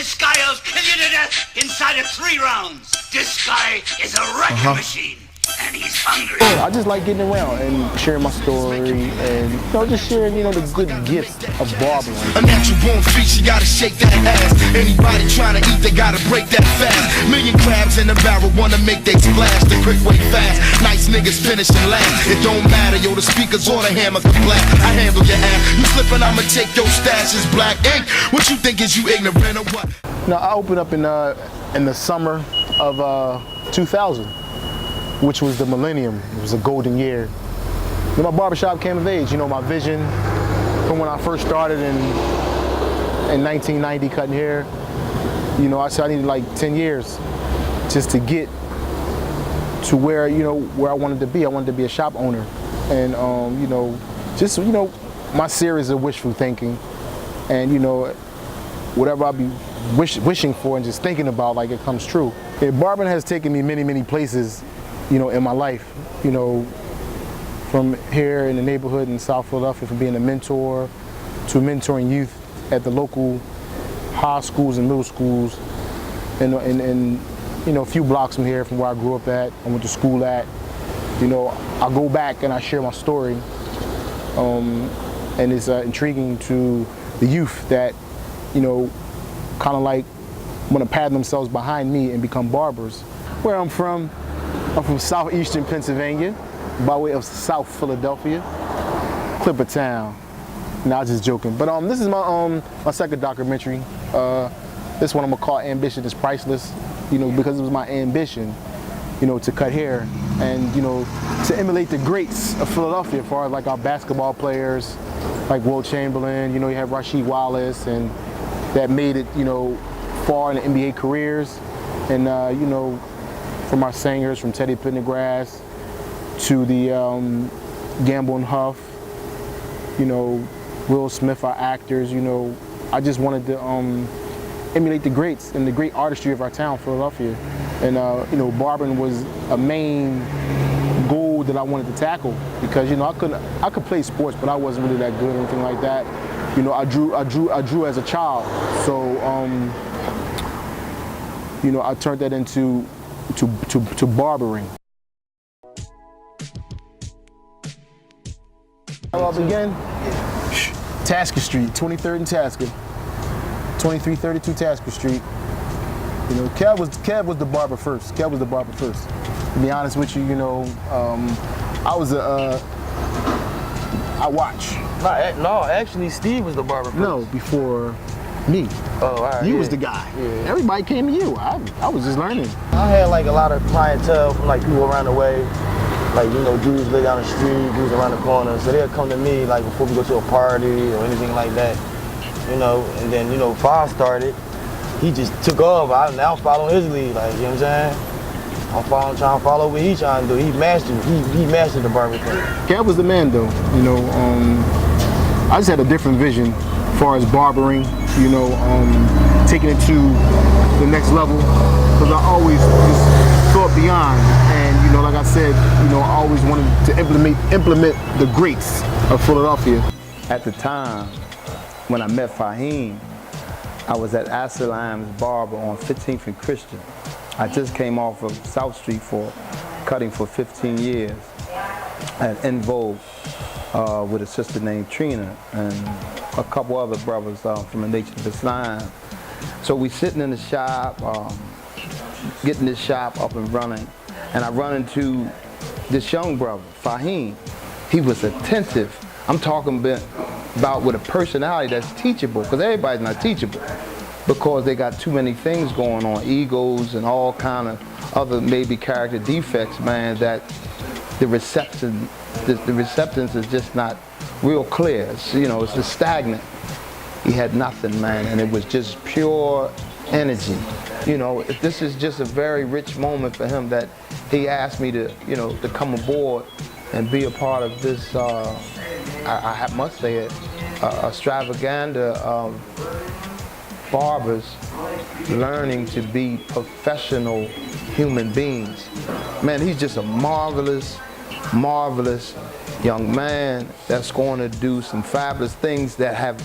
This guy'll kill you to death inside of 3 rounds. This guy is a wrecking machine. And he's hungry. I just like getting around and sharing my story and, just sharing, the good gift of barbering. A natural born freak, she gotta shake that ass. Anybody trying to eat, they gotta break that fast. Million crabs in a barrel, wanna make they splash. The quick way fast, nice niggas finishing last. It don't matter, yo, the speakers or the hammer can blast. I handle your ass, you slippin', I'ma take your stash. It's black ink, what you think is you ignorant or what? No, I opened up in the summer of 2000. Which was the millennium. It was a golden year. When my barbershop came of age, my vision from when I first started in 1990 cutting hair, I said I needed like 10 years just to get to where, where I wanted to be. I wanted to be a shop owner. And, my series of wishful thinking and, whatever I'll be wishing for and just thinking about, like it comes true. And barbering has taken me many, many places in my life, from here in the neighborhood in South Philadelphia, from being a mentor to mentoring youth at the local high schools and middle schools, and a few blocks from here, from where I grew up at, I went to school at. I go back and I share my story, and it's intriguing to the youth that, kind of like want to pattern themselves behind me and become barbers. Where I'm from southeastern Pennsylvania, by way of South Philadelphia, Clippertown. No, I was just joking. But this is my second documentary. This one I'm gonna call Ambition is Priceless, because it was my ambition, to cut hair and, to emulate the greats of Philadelphia as far as like our basketball players, like Will Chamberlain, you have Rasheed Wallace, and that made it, far in the NBA careers. And, from our singers, from Teddy Pendergrass to the Gamble and Huff, Will Smith, our actors, I just wanted to emulate the greats and the great artistry of our town, Philadelphia. And, barbering was a main goal that I wanted to tackle because, I could play sports, but I wasn't really that good or anything like that. I drew as a child. So, I turned that into barbering. How I began? Tasker Street, 23rd and Tasker. 2332 Tasker Street. Kev was the barber first. Kev was the barber first. To be honest with you, I watch. No, actually Steve was the barber first. No, before me. Oh, all right. You was the guy. Yeah. Everybody came to you. I was just learning. I had like a lot of clientele from like people around the way. Like, dudes live down the street, dudes around the corner. So they'll come to me like before we go to a party or anything like that. And then, before I started, he just took off. I now follow his lead, like, you know what I'm saying? I'm trying to follow what he's trying to do. He mastered the barber thing. Kev was the man though, I just had a different vision as far as barbering, taking it to the next level, because I always just thought beyond, and like I said, I always wanted to implement the greats of Philadelphia. At the time, when I met Faheem, I was at Assalam's Barber on 15th and Christian. I just came off of South Street for cutting for 15 years at En Vogue with a sister named Trina and a couple other brothers from the Nation of Islam. So we sitting in the shop, getting this shop up and running, and I run into this young brother, Faheem. He was attentive. I'm talking about with a personality that's teachable, because everybody's not teachable, because they got too many things going on, egos and all kind of other maybe character defects, man, that the receptance is just not real clear. It's, it's just stagnant. He had nothing, man, and it was just pure energy. This is just a very rich moment for him that he asked me to, to come aboard and be a part of this, I must say it, extravaganza of barbers learning to be professional human beings. Man, he's just a marvelous, marvelous young man that's going to do some fabulous things that have,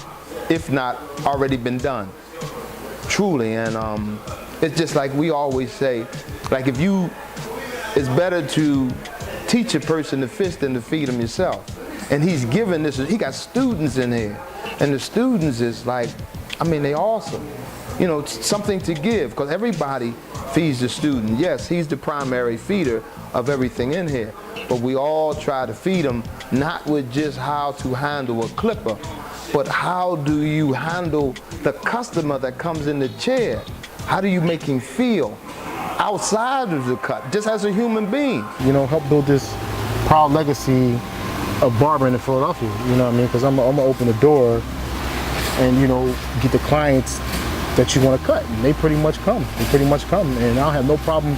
if not already been done. truly. And it's just like we always say, like it's better to teach a person to fish than to feed them yourself. And he's given this, he got students in here. And the students is like, I mean, they awesome. You know, it's something to give, because everybody feeds the student. Yes, he's the primary feeder of everything in here, but we all try to feed him, not with just how to handle a clipper, but how do you handle the customer that comes in the chair? How do you make him feel outside of the cut, just as a human being? You know, help build this proud legacy of barbering in Philadelphia, you know what I mean? Because I'm gonna open the door and, you know, get the clients that you want to cut, and they pretty much come. And I don't have no problem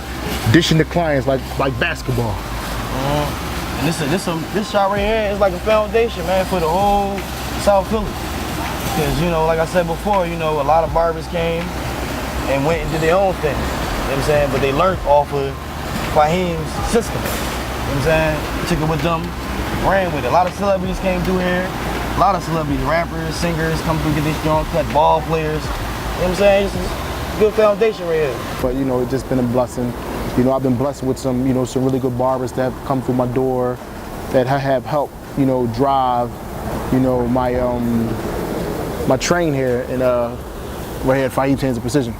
dishing the clients like basketball. And this shop right here is like a foundation, man, for the whole South Philly. Because, you know, like I said before, you know, a lot of barbers came and went and did their own thing. You know what I'm saying? But they learned off of Faheem's system. You know what I'm saying? Took it with them, ran with it. A lot of celebrities came through here. A lot of celebrities, rappers, singers come through, get this joint cut, ball players. You know what I'm saying? It's a good foundation right here. But, you know, it's just been a blessing. You know, I've been blessed with some, you know, some really good barbers that have come through my door that have helped, you know, drive, you know, my train here and right here at Faheem Precision.